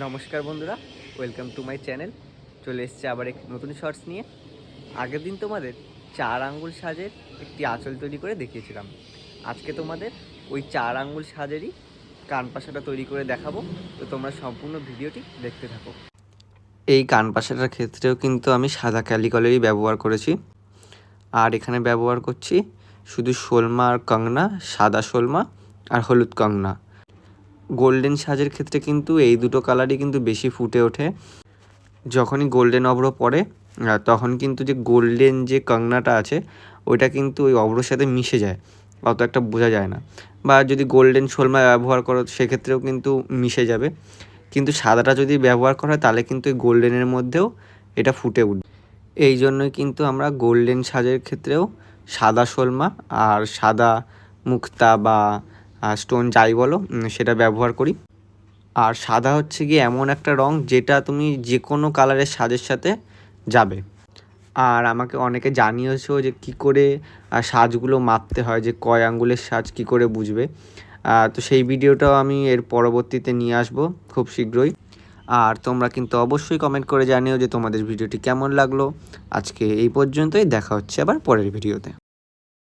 নমস্কার বন্ধুরা, welcome to my channel. চলে এসছে আবার এক নতুন শর্টস নিয়ে। আগের দিন তোমাদের 4 আঙ্গুল সাজের একটি আঁচল তৈরি করে দেখিয়েছিলাম। আজকে তোমাদের ওই 4 আঙ্গুল সাজেরই কানপাশাটা তৈরি করে দেখাবো। তো তোমরা সম্পূর্ণ ভিডিওটি দেখতে থাকো। এই কানপাশাটার ক্ষেত্রেও কিন্তু আমি সাদা ক্যালিকলেরই ব্যবহার করেছি। আর এখানে ব্যবহার করছি শুধু শোলমা আর কংনা, সাদা শোলমা আর হলুদ কংনা। গোল্ডেন সাজের ক্ষেত্রে কিন্তু এই দুটো কালারই কিন্তু বেশি ফুটে ওঠে। যখনই গোল্ডেন অভ্র পড়ে তখন কিন্তু যে গোল্ডেন যে কংনাটা আছে ওইটা কিন্তু ওই অভ্রর সাথে মিশে যায়, অত একটা বোঝা যায় না। বা যদি গোল্ডেন শোলমা ব্যবহার করো সেক্ষেত্রেও কিন্তু মিশে যাবে, কিন্তু সাদাটা যদি ব্যবহার করা হয় তাহলে কিন্তু এই গোল্ডেনের মধ্যেও এটা ফুটে উঠবে। এই জন্যই কিন্তু আমরা গোল্ডেন সাজের ক্ষেত্রেও সাদা শোলমা আর সাদা মুক্তা বা স্টোন যাই বলো সেটা ব্যবহার করি। আর সাদা হচ্ছে গিয়ে এমন একটা রং যেটা তুমি যে কোনো কালারের সাজের সাথে যাবে। আর আমাকে অনেকে জানিয়েছো যে কী করে সাজগুলো মাপতে হয়, যে কয় আঙ্গুলের সাজ কী করে বুঝবে। তো সেই ভিডিওটাও আমি এর পরবর্তীতে নিয়ে আসবো খুব শীঘ্রই। আর তোমরা কিন্তু অবশ্যই কমেন্ট করে জানিও যে তোমাদের ভিডিওটি কেমন লাগলো। আজকে এই পর্যন্তই, দেখা হচ্ছে আবার পরের ভিডিওতে।